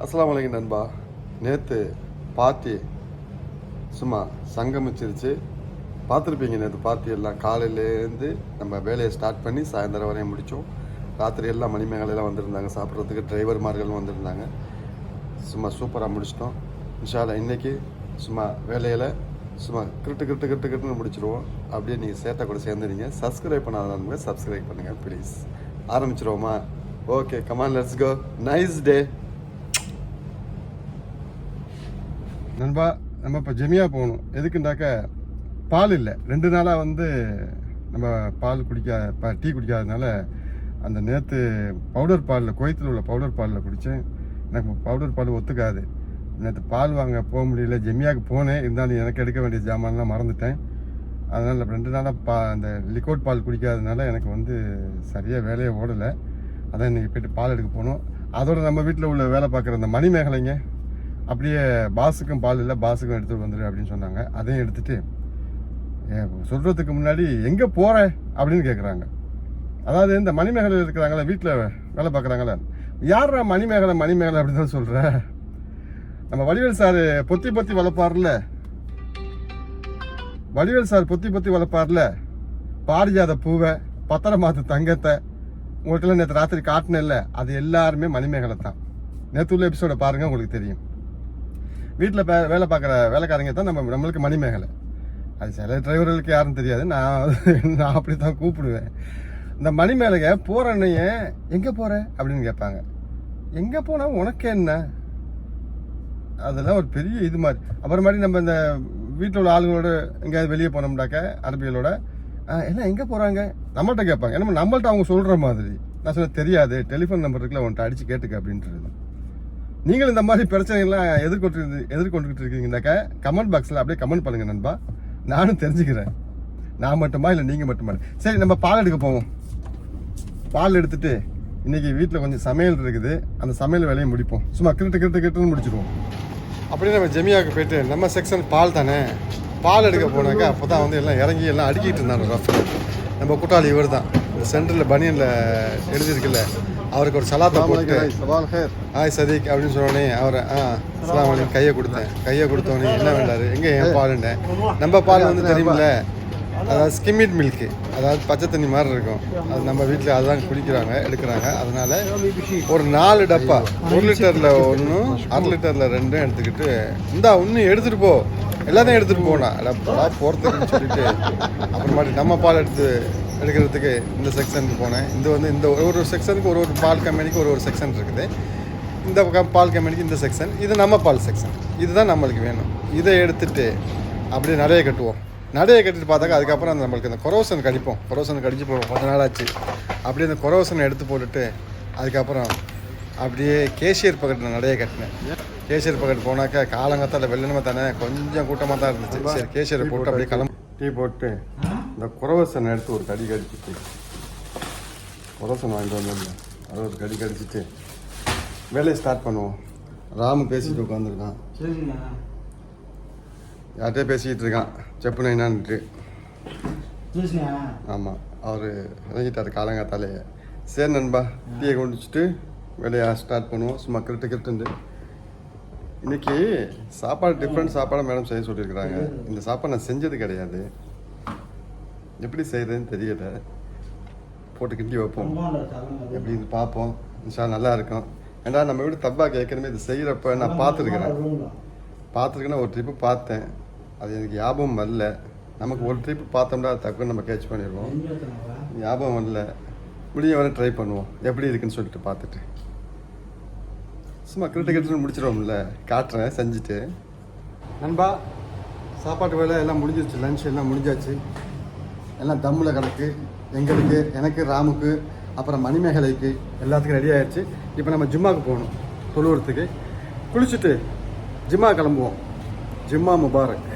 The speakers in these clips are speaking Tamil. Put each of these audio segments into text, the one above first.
அஸ்ஸலாமு அலைக்கும் நண்பா. நேற்று பார்ட்டி சும்மா சங்கமிச்சிருச்சு. பார்த்துருப்பீங்க நேற்று பார்ட்டி எல்லாம். காலையிலேருந்து நம்ம வேலையை ஸ்டார்ட் பண்ணி சாயந்தரம் வரையும் முடித்தோம். ராத்திரி எல்லாம் மணிமேகலையெல்லாம் வந்திருந்தாங்க சாப்பிட்றதுக்கு. டிரைவர்மார்களும் வந்திருந்தாங்க. சும்மா சூப்பராக முடிச்சிட்டோம். இன்ஷா அல்லாஹ் இன்றைக்கி சும்மா வேலையில் சும்மா கிருட்டுன்னு முடிச்சிடுவோம். அப்படியே நீங்கள் சேட்டை கூட சேர்ந்துறீங்க. சப்ஸ்கிரைப் பண்ணாதவங்க சப்ஸ்கிரைப் பண்ணுங்கள் ப்ளீஸ். ஆரம்பிச்சிருவோமா? Okay, come on, let's go. Nice day நண்பா. நம்ம இப்போ ஜெமியா போகணும். எதுக்குண்டாக்க பால் இல்லை. 2 நாளாக நம்ம பால் டீ குடிக்காததுனால அந்த நேற்று பவுடர் பாலில், குவைத்தில் உள்ள பவுடர் பாலில் குடித்தேன். எனக்கு பவுடர் பால் ஒத்துக்காது. நேற்று பால் வாங்க போக முடியல. ஜெமியாவுக்கு போனேன், இருந்தாலும் எனக்கு எடுக்க வேண்டிய ஜாமான்லாம் மறந்துட்டேன். அதனால் 2 நாளாக அந்த லிக்விட் பால் குடிக்காததுனால எனக்கு சரியாக வேலையை ஓடலை. அதான் இன்றைக்கி போய்ட்டு பால் எடுக்க போகணும். அதோட நம்ம வீட்டில் உள்ள வேலை பார்க்குற அந்த மணிமேகலைங்க அப்படியே பாஸுக்கும் பால் இல்லை, பாஸுக்கும் எடுத்துகிட்டு வந்துடு அப்படின்னு சொன்னாங்க. அதையும் எடுத்துகிட்டு சொல்கிறதுக்கு முன்னாடி எங்கே போகிற அப்படின்னு கேட்குறாங்க. அதாவது இந்த மணிமேகலை இருக்கிறாங்களே, வீட்டில் வேலை பார்க்குறாங்களே, யாரா மணிமேகலை அப்படின்னு தான் சொல்கிற? நம்ம வடிவேல் சார் பொத்தி வளர்ப்பார்ல, வடிவேல் சார் பொத்தி வளர்ப்பார்ல, பாரிஜாத பூவை, பத்திரமாத்து தங்கத்தை உங்கள்கிட்ட நேற்று ராத்திரி காட்டினில்ல, அது எல்லாருமே மணிமேகலை தான். நேற்று உள்ள எபிசோட பாருங்கள், உங்களுக்கு தெரியும். வீட்டில் வேலை பார்க்குற வேலைக்காரங்க தான் நம்மளுக்கு மணிமேகலை. அது சில டிரைவர்களுக்கு யாரும் தெரியாது. நான் அப்படி தான் கூப்பிடுவேன். இந்த மணிமேகலை போகிறன்னையே எங்கே போகிற அப்படின்னு கேட்பாங்க. எங்கே போனால் உனக்கு என்ன? அதெல்லாம் ஒரு பெரிய இது மாதிரி. அப்புறமாட்டி நம்ம இந்த வீட்டில் உள்ள ஆளுங்களோட எங்கேயாவது வெளியே போனோம்னாக்க அரபிகளோட எல்லாம் எங்கே போகிறாங்க நம்மள்கிட்ட கேட்பாங்க. ஏன்னா நம்மள்ட்ட அவங்க சொல்கிற மாதிரி. நான் சொன்ன தெரியாது, டெலிஃபோன் நம்பர் இருக்குல்ல, உன்ட்ட அடித்து கேட்டுக்க அப்படின்றது. நீங்கள் இந்த மாதிரி பிரச்சனைகள்லாம் எதிர்கொண்டுகிட்டு இருக்கீங்கன்னாக்கா கமெண்ட் பாக்ஸில் அப்படியே கமெண்ட் பண்ணுங்கள் நண்பா. நானும் தெரிஞ்சுக்கிறேன், நான் மட்டுமா இல்லை நீங்கள் மட்டுமா. சரி, நம்ம பால் எடுக்க போவோம். பால் எடுத்துட்டு இன்றைக்கி வீட்டில் கொஞ்சம் சமையல் இருக்குது, அந்த சமையல் வேலையை முடிப்போம். சும்மா கிட்டுன்னு முடிச்சிடுவோம். அப்படியே நம்ம ஜெமியாவுக்கு போயிட்டு நம்ம செக்ஷன் பால் தானே, பால் எடுக்க போனாக்கா அப்போ தான் எல்லாம் இறங்கி எல்லாம் அடிக்கிட்டு இருந்தாங்க ரஃபில். நம்ம கூட்டாளி இவர் தான், இந்த சென்டரில் பனியனில் எழுதியிருக்குல்ல, அவருக்கு ஒரு சலாத்தை போட்டு ஹாய் சதீக் அப்படின்னு சொன்னோடனே அவரை அஸ்ஸலாமு அலைக்கும் கையை கொடுத்தோடனே என்ன வேண்டாரு, எங்கே என் பாலுண்டேன். நம்ம பால் தெரியுமில்ல, அதாவது ஸ்கிம்மிட் மில்க்கு, அதாவது பச்சை தண்ணி மாதிரி இருக்கும். அது நம்ம வீட்டில் அதுதான் குடிக்கிறாங்க, எடுக்கிறாங்க. அதனால் ஒரு 4 டப்பா, 1 லிட்டரில் 1, 1/2 லிட்டரில் 2 எடுத்துக்கிட்டு இந்தா இன்னும் எடுத்துகிட்டு போ, எல்லாத்தையும் எடுத்துகிட்டு போனா போகிறதுக்குன்னு சொல்லிட்டு அப்புறமாட்டி நம்ம பால் எடுக்கிறதுக்கு இந்த செக்ஷனுக்கு போனேன். இந்த ஒரு செக்ஷனுக்கு ஒரு பால் கம்பெனிக்கு ஒரு செக்ஷன் இருக்குது. இந்த பால் கம்பெனிக்கு இந்த செக்ஷன், இது நம்ம பால் செக்ஷன். இதுதான் நம்மளுக்கு வேணும். இதை எடுத்துகிட்டு அப்படியே நிறைய கட்டுவோம். நடையை கட்டிட்டு பார்த்தாக்கா அதுக்கப்புறம் நம்மளுக்கு இந்த கொரோசன் கடிச்சு போடுவோம். 10 நாள் ஆச்சு. அப்படியே இந்த கொரோசனை எடுத்து போட்டுட்டு அதுக்கப்புறம் அப்படியே கேஷியர் பக்கெட்டில் நடையை கட்டினேன். கேஷியர் பக்கெட் போனாக்கா காலங்காத்தால் வெள்ளனமாக தானே கொஞ்சம் கூட்டமாக தான் இருந்துச்சு. சரி, கேஷியரை போட்டு அப்படியே டீ போட்டு இந்த கொரோசனை எடுத்து ஒரு கடி கடிச்சிட்டு, கொரோசன் வாங்கிட்டு வந்தோம்ல, அதை ஒரு கடி கடிச்சிட்டு வேலையை ஸ்டார்ட் பண்ணுவோம். ராமு பேசிட்டு உட்காந்துருக்கான், யார்கிட்டே பேசிக்கிட்டு இருக்கான், செப்புனா என்னான்ட்டு. ஆமாம், அவர் இறங்கிட்டார் காலங்காத்தாலே. சரி நண்பா, டீயை குடிச்சிட்டு வேலையை ஸ்டார்ட் பண்ணுவோம். சும்மா கிருட்டு. இன்றைக்கி சாப்பாடு டிஃப்ரெண்ட் சாப்பாடு மேடம் செய்ய சொல்லியிருக்கிறாங்க. இந்த சாப்பாடு நான் செஞ்சது கிடையாது, எப்படி செய்கிறதுன்னு தெரியல. போட்டு கிண்டி வைப்போம், எப்படின்னு பார்ப்போம். இன்ஷா நல்லா இருக்கும். ஏன்னா நம்ம வீடு தப்பாக ஏற்கனவே இது செய்கிறப்ப நான் பார்த்துருக்கேன்னா ஒரு ட்ரிப்பு பார்த்தேன். அது எனக்கு ஞாபகம் வரல. நமக்கு ஒரு ட்ரிப்பு பார்த்தோம்னா அது டக்குன்னு நம்ம கேட்ச் பண்ணிடுவோம். ஞாபகம் வரல. முடிஞ்ச வரை ட்ரை பண்ணுவோம், எப்படி இருக்குன்னு சொல்லிட்டு பார்த்துட்டு. சும்மா கிரிட்டு முடிச்சிடுவோம்ல, காட்டுறேன் செஞ்சுட்டு. நண்பா, சாப்பாட்டு வேலை எல்லாம் முடிஞ்சிருச்சு. லன்ச் எல்லாம் முடிஞ்சாச்சு. எல்லாம் தம்மில் கிடக்கு. எங்களுக்கு, எனக்கு, ராமுக்கு, அப்புறம் மணிமேகலைக்கு எல்லாத்துக்கும் ரெடி ஆகிடுச்சு. இப்போ நம்ம ஜிம்மாவுக்கு போகணும், தொழுவுறதுக்கு. குளிச்சுட்டு ஜிம்மா கிளம்புவோம். ஜிம்மா முபாரக்.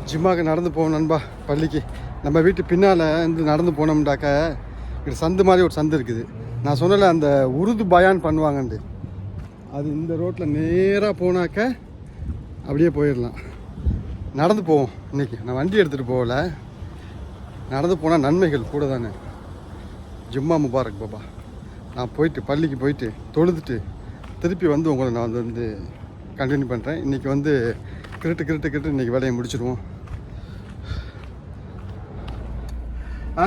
ஜிம்மாவுக்கு நடந்து போவோம் நண்பா, பள்ளிக்கு. நம்ம வீட்டு பின்னால் நடந்து போனோம்னாக்க இது சந்து மாதிரி ஒரு சந்து இருக்குது. நான் சொன்னல அந்த உருது பயான் பண்ணுவாங்கன்ட்டு, அது இந்த ரோட்டில் நேராக போனாக்க அப்படியே போயிடலாம். நடந்து போவோம். இன்றைக்கி நான் வண்டி எடுத்துகிட்டு போகல, நடந்து போனால் நன்மைகள் கூட தானே. ஜும்மா முபாரக் பாபா. நான் போயிட்டு பள்ளிக்கு போயிட்டு தொழுதுட்டு திருப்பி வந்து உங்களை நான் வந்து கண்டினியூ பண்ணுறேன். இன்றைக்கி வந்து கிரிட்டு இன்றைக்கி வேலையை முடிச்சிடுவோம்.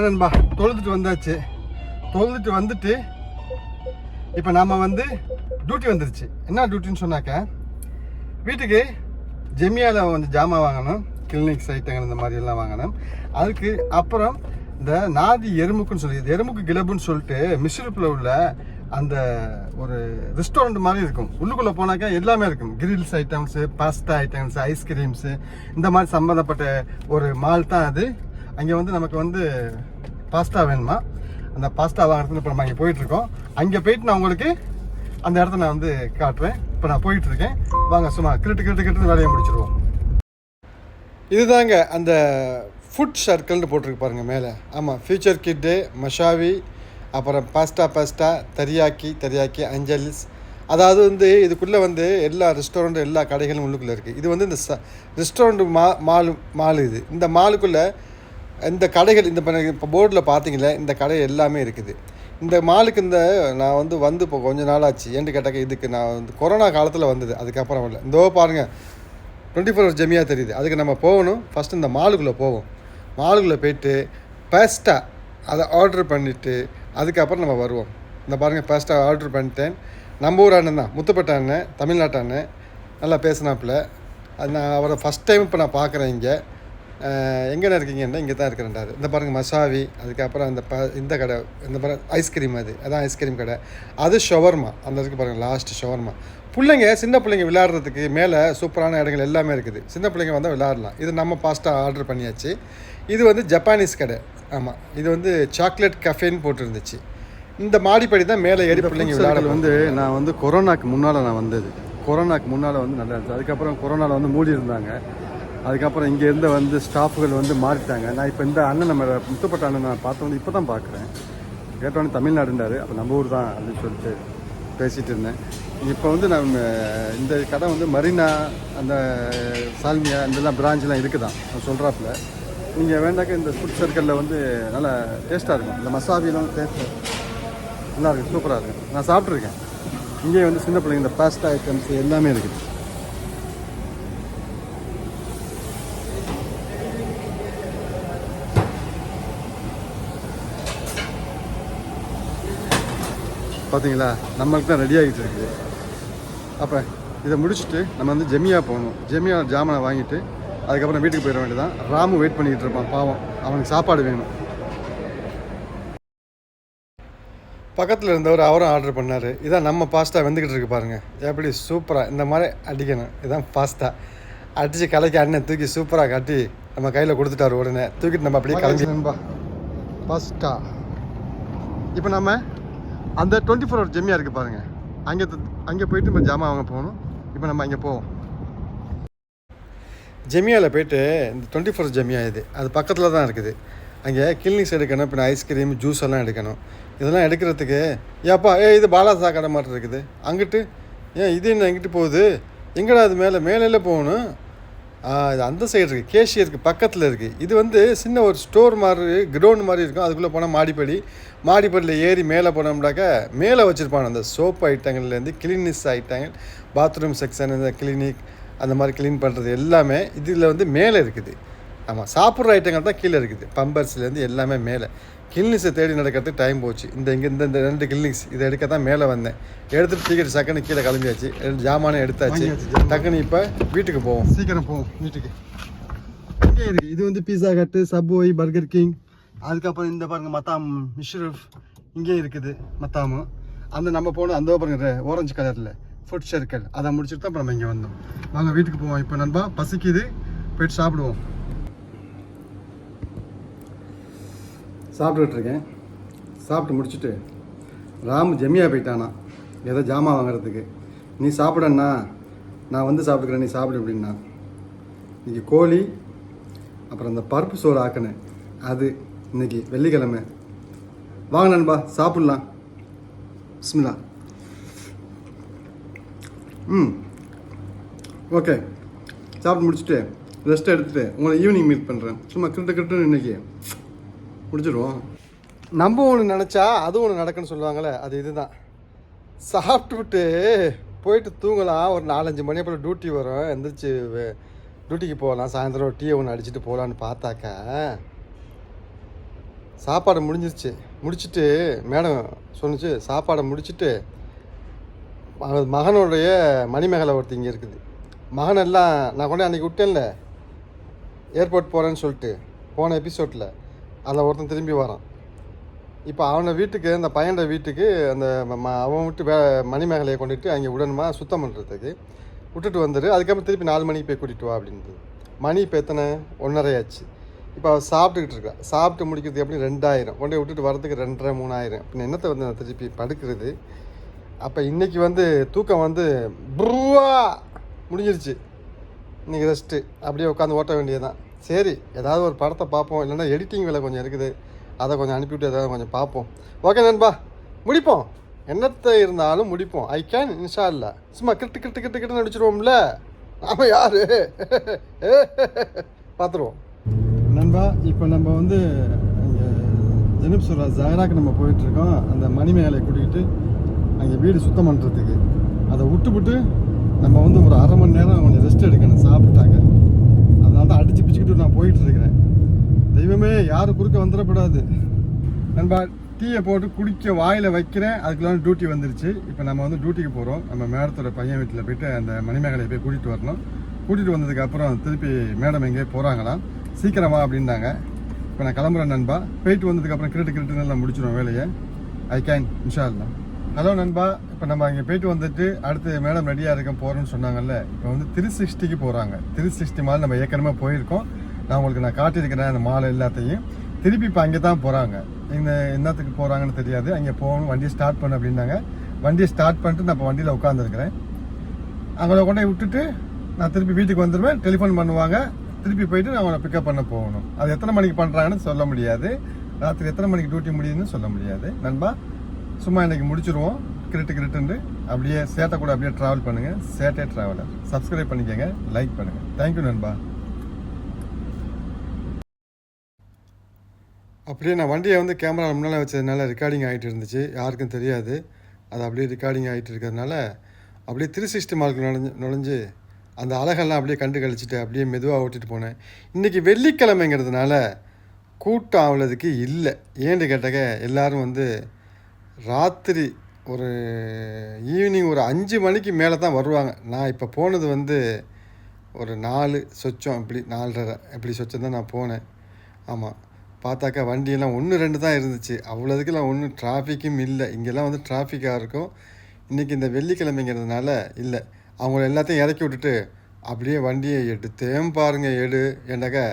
நண்பா தொழுதுட்டு வந்தாச்சு. தொழுதுட்டு வந்துட்டு இப்போ நாம் வந்து டியூட்டி வந்துருச்சு. என்ன டியூட்டின்னு சொன்னாக்க, வீட்டுக்கு ஜெமியாவில் வந்து ஜாமான் வாங்கணும், கிளினிக்ஸ் ஐட்டங்கள் இந்த மாதிரி எல்லாம் வாங்கணும். அதுக்கு அப்புறம் இந்த நாதி எறும்புக்குன்னு சொல்லி, எறும்புக்கு கிளப்புன்னு சொல்லிட்டு மிஸ்ரூப்பில் உள்ள அந்த ஒரு ரெஸ்டாரண்ட் மாதிரி இருக்கும். உள்ளுக்குள்ளே போனாக்கா எல்லாமே இருக்கும். Grills items, pasta items, ice creams, இந்த மாதிரி சம்மந்தப்பட்ட ஒரு மால் தான் அது. அங்கே வந்து நமக்கு வந்து பாஸ்தா வேணுமா, அந்த பாஸ்தா வாங்குறதுக்கு இப்போ நம்ம அங்கே போயிட்டுருக்கோம். அங்கே போயிட்டு நான் உங்களுக்கு அந்த இடத்த நான் வந்து காட்டுறேன். இப்போ நான் போயிட்டுருக்கேன். வாங்க சும்மா கிரிட்டு வேலையை முடிச்சிடுவோம். இதுதாங்க அந்த ஃபுட் சர்க்கிள்னு போட்டிருக்கு பாருங்கள் மேலே. ஆமாம், ஃபியூச்சர் கிட்டு, மஷாவி, அப்புறம் பாஸ்டா, தரியாக்கி, அஞ்சல்ஸ். அதாவது வந்து இதுக்குள்ளே வந்து எல்லா ரெஸ்டாரண்ட்டு, எல்லா கடைகளும் உள்ளுக்குள்ளே இருக்குது. இது வந்து இந்த ரெஸ்டாரண்ட் மால் இது. இந்த மாலுக்குள்ளே இந்த கடைகள், இந்த இப்போ போர்டில் பார்த்தீங்களே, இந்த கடை எல்லாமே இருக்குது. இந்த மாலுக்கு நான் வந்து இப்போ கொஞ்சம் நாள் ஆச்சு. ஏன்னு கேட்டாக்க, இதுக்கு நான் வந்து கொரோனா காலத்தில் வந்தது. அதுக்கப்புறம் இல்லை. இந்தோ பாருங்கள் 24 hours ஜெமியா தெரியுது. அதுக்கு நம்ம போகணும். ஃபஸ்ட்டு இந்த மாலுக்குள்ளே போவோம். மாலுக்குள்ளே போயிட்டு பாஸ்டா அதை ஆர்டர் பண்ணிவிட்டு அதுக்கப்புறம் நம்ம வருவோம். இந்த பாருங்கள், பாஸ்டா ஆர்டர் பண்ணிட்டேன். நம்ம ஊர் அண்ணன் தான், முத்துப்பட்ட அண்ணன், தமிழ்நாட்டு அண்ணன், நல்லா பேசினாப்புல. அது நான் அவரை ஃபஸ்ட் டைம் இப்போ நான் பார்க்குறேன். இங்கே எங்கேண்ணா இருக்கீங்கன்னா, இங்கே தான் இருக்கிறேன்டாரு. இந்த பாருங்கள் மசாவி, அதுக்கப்புறம் இந்த கடை, இந்த பாருங்கள் ஐஸ்கிரீம், அதான் ஐஸ்கிரீம் கடை. அது ஷவர்மா, அந்த இருக்கு பாருங்கள், லாஸ்ட்டு ஷவர்மா. சின்ன பிள்ளைங்க விளையாடுறதுக்கு மேலே சூப்பரான இடங்கள் எல்லாமே இருக்குது. சின்ன பிள்ளைங்க வந்தால் விளையாடலாம். இது நம்ம பாஸ்டா ஆர்டர் பண்ணியாச்சு. இது வந்து ஜப்பானீஸ் கடை. ஆமாம், இது வந்து சாக்லேட் கஃபேன்னு போட்டுருந்துச்சு. இந்த மாடிப்படி தான் மேலே ஏறி பிள்ளைங்க விளையாட. வந்து நான் வந்து கொரோனாக்கு முன்னால் நான் வந்தது. கொரோனாக்கு முன்னால் வந்து நல்லா இருந்துச்சு. அதுக்கப்புறம் கொரோனாவில் வந்து மூடி இருந்தாங்க. அதுக்கப்புறம் இங்கே இருந்த வந்து ஸ்டாஃபுகள் வந்து மாறிட்டாங்க. நான் இப்போ இந்த அண்ணன், நம்ம முத்துப்பட்ட அண்ணன் நான் பார்த்து வந்து இப்போ தான் பார்க்குறேன். கேட்டோன்னே தமிழ்நாடுன்றாரு. அப்போ நம்ம ஊர் தான் அப்படின்னு சொல்லிட்டு பேசிகிட்டு இருந்தேன். இப்போ வந்து நம்ம இந்த கடை வந்து மரீனா, அந்த சால்மியா, இதெல்லாம் பிரான்ச்லாம் இருக்குதான் நான் சொல்கிறாப்புல. நீங்கள் வேண்டாக்க இந்த ஃபுட் சர்க்கிளில் வந்து நல்லா டேஸ்ட்டாக இருக்கும். இந்த மசாவிலாம் டேஸ்ட்டு நல்லாயிருக்கும், சூப்பராக இருக்கும். நான் சாப்பிட்ருக்கேன். இங்கே வந்து சின்ன பிள்ளைங்க இந்த பாஸ்தா ஐட்டம்ஸ் எல்லாமே இருக்குது. பார்த்தீங்களா, நம்மளுக்கு தான் ரெடி ஆகிட்டு இருக்குது. அப்போ இதை முடிச்சுட்டு நம்ம வந்து ஜெமியா போகணும். ஜெமியா ஜாமானை வாங்கிட்டு அதுக்கப்புறம் வீட்டுக்கு போயிட வேண்டியதான். ராமு வெயிட் பண்ணிக்கிட்டு இருப்பான், பாவம், அவனுக்கு சாப்பாடு வேணும். பக்கத்தில் இருந்தவர் அவரும் ஆர்டர் பண்ணார். இதான் நம்ம பாஸ்தா வெந்துக்கிட்டு இருக்கு பாருங்கள், எப்படி சூப்பராக இந்த மாதிரி அடிக்கணும். இதுதான் பாஸ்தா. அடித்து கலைக்கு அண்ணன் தூக்கி சூப்பராக கட்டி நம்ம கையில் கொடுத்துட்டாரு. உடனே தூக்கிட்டு நம்ம அப்படியே கிளம்பி நண்பா பாஸ்தா. இப்போ நம்ம அந்த 24 hour ஜெமியா இருக்குது பாருங்கள், அங்கே போயிட்டு இப்போ ஜாமான் வாங்க போகணும். இப்போ நம்ம அங்கே போவோம். ஜெமியாவில் போய்ட்டு இந்த 24 hour ஜெமியா அது பக்கத்தில் தான் இருக்குது. அங்கே கிளினிக்ஸ் எடுக்கணும், இப்போ ஐஸ்கிரீம், ஜூஸ் எல்லாம் எடுக்கணும். இதெல்லாம் எடுக்கிறதுக்கு ஏப்பா இது பாலாசா கடை மாதிரி இருக்குது. அங்கிட்டு இது என்ன எங்கிட்டு போகுது, எங்கடா அது மேலே போகணும். இது அந்த சைடு இருக்குது, கேஷியருக்கு பக்கத்தில் இருக்குது. இது வந்து சின்ன ஒரு ஸ்டோர் மாதிரி, கிரவுண்ட் மாதிரி இருக்கும். அதுக்குள்ளே போனால் மாடிப்படியில் ஏறி மேலே போனோம்னாக்கா மேலே வச்சுருப்பாங்க அந்த சோப்பு ஐட்டங்கள்லேருந்து கிளீனிக்ஸ் ஐட்டங்கள், பாத்ரூம் செக்ஷன், இந்த கிளினிக், அந்த மாதிரி க்ளீன் பண்ணுறது எல்லாமே இதில் வந்து மேலே இருக்குது. ஆமாம், சாப்பிட்ற ஐட்டங்கள் தான் கீழே இருக்குது. பம்பர்ஸ்லேருந்து எல்லாமே மேலே. கிளினிக்ஸை தேடி நடக்கிறதுக்கு டைம் போச்சு. இந்த 2 கிளினிக்ஸ் இதை எடுக்க தான் மேலே வந்தேன். எடுத்துகிட்டு டிக்கெட் சக்கன்னு கீழே கிளம்பியாச்சு. ஜாமானே எடுத்தாச்சு. டக்குன்னு இப்போ வீட்டுக்கு போவோம். சீக்கிரம் போவோம் வீட்டுக்கு. இங்கே இருக்குது, இது வந்து பீஸா ஹட்டு, சப்வே, பர்கர் கிங். அதுக்கப்புறம் இந்த பாருங்கள் மத்தாம் மிஷ்ரூஃப் இங்கே இருக்குது. மத்தாமு அந்த நம்ம போன அந்த பாருங்க ஓரஞ்சு கலரில் ஃபுட் சர்க்கிள், அதை முடிச்சுட்டு தான் இப்போ நம்ம இங்கே வந்தோம். வாங்க வீட்டுக்கு போவோம். இப்போ நண்பா பசிக்குது, போயிட்டு சாப்பிடுவோம். சாப்பிட்டுருக்கேன். சாப்பிட்டு முடிச்சுட்டு ராமு ஜெமியா போயிட்டானா ஏதோ ஜாமான் வாங்குறதுக்கு. நீ சாப்பிடண்ணா, நான் வந்து சாப்பிட்டுக்கிறேன், நீ சாப்பிடு அப்படின்னா. இன்றைக்கி கோழி, அப்புறம் இந்த பருப்பு சோறு ஆக்கினேன். அது இன்றைக்கி வெள்ளிக்கிழமை. வாங்க நண்பா சாப்பிட்லாம். பிஸ்மில்லா. ஓகே, சாப்பிட்டு முடிச்சுட்டு ரெஸ்ட் எடுத்துகிட்டு உங்களை ஈவினிங் மீட் பண்ணுறேன். சும்மா கிரிட்டுன்னு இன்றைக்கி முடிச்சிடுவோம். நம்ம ஒன்று நினச்சா அது ஒன்று நடக்குன்னு சொல்லுவாங்களே, அது இதுதான். சாப்பிட்டுவிட்டு போயிட்டு தூங்கலாம். ஒரு 4-5 மணி அப்புறம் டியூட்டி வரும். எந்திரிச்சு டியூட்டிக்கு போகலாம். சாயந்தரம் டீயை ஒன்று அடிச்சுட்டு போகலான்னு பார்த்தாக்கா சாப்பாடு முடிச்சுட்டு மேடம் சொன்னிச்சு சாப்பாடை முடிச்சுட்டு மகனுடைய மணிமேகலை ஒருத்தி இங்கே இருக்குது. மகனெல்லாம் நான் கொண்டு அன்றைக்கி விட்டேன்ல ஏர்போர்ட் போகிறேன்னு சொல்லிட்டு போன எபிசோடில் அதில் ஒருத்தன் திரும்பி வரான். இப்போ அவனை வீட்டுக்கு அந்த பையனோட வீட்டுக்கு அந்த அவன் விட்டு மணிமேகலையை கொண்டுட்டு அங்கே விடணுமா சுத்தம் பண்ணுறதுக்கு விட்டுட்டு வந்துடு. அதுக்கப்புறம் திருப்பி 4 மணிக்கு போய் கூட்டிகிட்டு வா அப்படின்றது. மணி இப்போ எத்தனை 1:30 ஆச்சு. இப்போ அவள் சாப்பிட்டுக்கிட்டு இருக்கா. சாப்பிட்டு முடிக்கிறதுக்கு எப்படி 2000 கொண்டு விட்டுட்டு வரதுக்கு 2,500-3,000. இப்போ என்னத்தை வந்து நான் திருப்பி படுக்கிறது. அப்போ இன்றைக்கி வந்து தூக்கம் வந்து ப்ரூவா முடிஞ்சிருச்சு. இன்றைக்கி ரெஸ்ட்டு அப்படியே உட்காந்து ஓட்ட வேண்டியதுதான். சரி ஏதாவது ஒரு படத்தை பார்ப்போம், இல்லைன்னா எடிட்டிங் வேலை கொஞ்சம் இருக்குது, அதை கொஞ்சம் அனுப்பிவிட்டு ஏதாவது கொஞ்சம் பார்ப்போம். ஓகே நண்பா, முடிப்போம். என்னத்தை இருந்தாலும் முடிப்போம். ஐ கேன் இன்ஷா இல்லா. சும்மா கிட்டு நடிச்சிருவோம்ல. நாம யாரு பார்த்துருவோம் நண்பா. இப்போ நம்ம வந்து இங்கே ஜெனிப்சுரா ஜஹராக்கு நம்ம போயிட்டுருக்கோம். அந்த மணிமேகலையை கூட்டிகிட்டு அங்கே வீடு சுத்தம் பண்ணுறதுக்கு. அதை விட்டுவிட்டு நம்ம வந்து ஒரு 1/2 மணி நேரம் கொஞ்சம் ரெஸ்ட் எடுக்கணும். சாப்பிட்டாங்க, அதனால தான் அடித்து பிச்சுக்கிட்டு நான் போயிட்டுருக்கிறேன். தெய்வமே யாரும் குறுக்க வந்துடக்கூடாது நண்பா. டீயை போட்டு குடிக்க வாயில் வைக்கிறேன், அதுக்குள்ள டியூட்டி வந்துருச்சு. இப்போ நம்ம வந்து டியூட்டிக்கு போகிறோம். நம்ம மேடத்தோட பையன் வீட்டில் போய்ட்டு அந்த மணிமேகலையை போய் கூட்டிகிட்டு வரணும். கூட்டிகிட்டு வந்ததுக்கப்புறம் திருப்பி மேடம் எங்கேயே போகிறாங்களாம், சீக்கிரமா அப்படின்னாங்க. இப்போ நான் கிளம்புறேன் நண்பா. போயிட்டு வந்ததுக்கப்புறம் கிரிட்டு நல்லா முடிச்சிடுவோம் வேலையை. ஐ கேன் இன்ஷா அல்லா. ஹலோ நண்பா, இப்போ நம்ம அங்கே போயிட்டு வந்துட்டு அடுத்து மேடம் ரெடியாக இருக்க போகிறோன்னு சொன்னாங்கல்ல. இப்போ வந்து 360க்கு போகிறாங்க. 360 மால் நம்ம ஏற்கனவே போயிருக்கோம். நான் உங்களுக்கு காட்டியிருக்கிறேன் அந்த மால் எல்லாத்தையும். திருப்பி இப்போ அங்கே தான் போகிறாங்க. இந்த என்னத்துக்கு போகிறாங்கன்னு தெரியாது. அங்கே போகணும், வண்டியை ஸ்டார்ட் பண்ண அப்படின்னாங்க. வண்டியை ஸ்டார்ட் பண்ணிட்டு நான் இப்போ வண்டியில் உட்காந்துருக்கிறேன். அவங்கள கொண்டு விட்டுட்டு நான் திருப்பி வீட்டுக்கு வந்துடுவேன். டெலிஃபோன் பண்ணுவாங்க, திருப்பி போயிட்டு நான் அவங்கள பிக்கப் பண்ண போகணும். அது எத்தனை மணிக்கு பண்ணுறாங்கன்னு சொல்ல முடியாது. ராத்திரி எத்தனை மணிக்கு டியூட்டி முடியுதுன்னு சொல்ல முடியாது நண்பா. சும்மா இன்றைக்கி முடிச்சிருவோம். கிரிட்டு அப்படியே சேட்டை கூட அப்படியே ட்ராவல் பண்ணுங்கள். சேட்டே ட்ராவலர் சப்ஸ்கிரைப் பண்ணிக்கோங்க, லைக் பண்ணுங்கள். தேங்க்யூ நண்பா. அப்படியே நான் வண்டியை வந்து கேமரா முன்னால் வச்சதுனால ரெக்கார்டிங் ஆகிட்டு இருந்துச்சு, யாருக்கும் தெரியாது. அது அப்படியே ரெக்கார்டிங் ஆகிட்டு இருக்கிறதுனால அப்படியே 360 மார்க்கு நுழைஞ்சு அந்த அழகெல்லாம் அப்படியே கண்டு கழிச்சிட்டு அப்படியே மெதுவாக ஓட்டிகிட்டு போனேன். இன்றைக்கி வெள்ளிக்கிழமைங்கிறதுனால கூட்டம் அவ்வளோதுக்கு இல்லை. ஏன்னு கேட்டாக்க எல்லோரும் வந்து ராத்திரி ஒரு ஈவினிங் ஒரு 5 மணிக்கு மேலே தான் வருவாங்க. நான் இப்போ போனது வந்து ஒரு 4 சொச்சம் இப்படி 4:30 இப்படி சொச்சம் தான் நான் போனேன். ஆமாம், பார்த்தாக்கா வண்டியெல்லாம் 1-2 தான் இருந்துச்சு. அவ்வளோதுக்கெல்லாம் ஒன்றும் டிராஃபிக்கும் இல்லை. இங்கெல்லாம் வந்து டிராஃபிக்காக இருக்கும். இன்றைக்கி இந்த வெள்ளிக்கிழமைங்கிறதுனால இல்லை. அவங்கள எல்லாத்தையும் இறக்கி விட்டுட்டு அப்படியே வண்டியை எடுத்தேன் பாருங்கள். ஏண்டாக்கா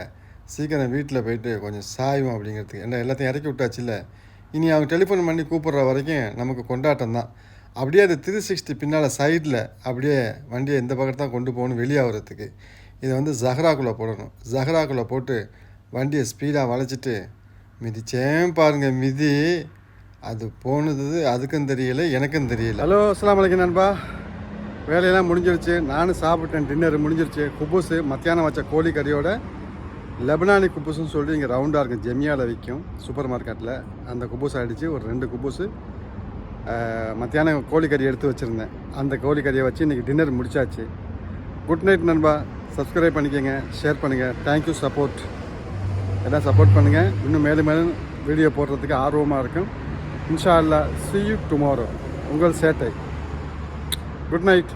சீக்கிரம் வீட்டில் போயிட்டு கொஞ்சம் சாயும் அப்படிங்கிறதுக்கு. ஏன்னா எல்லாத்தையும் இறக்கி விட்டாச்சு இல்லை. இனி அவங்க டெலிஃபோன் பண்ணி கூப்பிட்ற வரைக்கும் நமக்கு கொண்டாட்டம் தான். அப்படியே அது 360 பின்னால் சைடில் அப்படியே வண்டியை இந்த பக்கத்து தான் கொண்டு போகணும் வெளியாகிறதுக்கு. இதை வந்து ஜஹராக்குள்ளே போடணும். ஜஹராக்குள்ளே போட்டு வண்டியை ஸ்பீடாக வளைச்சிட்டு மிதிச்சேன் பாருங்கள். மிதி அது போனது அதுக்கும் தெரியலை, எனக்கும் தெரியல. ஹலோ, அஸ்ஸலாமு அலைக்கும் நண்பா. வேலையெல்லாம் முடிஞ்சிருச்சு. நானும் சாப்பிட்டேன். டின்னர் முடிஞ்சிருச்சு. குபூஸு மத்தியானம் வச்ச கோழி கறியோட லெபனானி குப்பூஸுன்னு சொல்லி இங்கே ரவுண்டாக இருக்கும், ஜெமியாவில் விற்கும் சூப்பர் மார்க்கெட்டில். அந்த குப்பூஸ் அடித்து ஒரு 2 குப்பூஸு மத்தியானம் கோழிக்கறி எடுத்து வச்சுருந்தேன். அந்த கோழிக்கறியை வச்சு இன்றைக்கி டின்னர் முடிச்சாச்சு. குட் நைட் நண்பா. சப்ஸ்கிரைப் பண்ணிக்கோங்க, ஷேர் பண்ணுங்கள். Thank you support. எல்லாம் சப்போர்ட் பண்ணுங்கள். இன்னும் மேலும் வீடியோ போடுறதுக்கு ஆர்வமாக இருக்கும். இன்ஷா அல்லா. see you tomorrow. உங்கள் சேட்டை. Good night.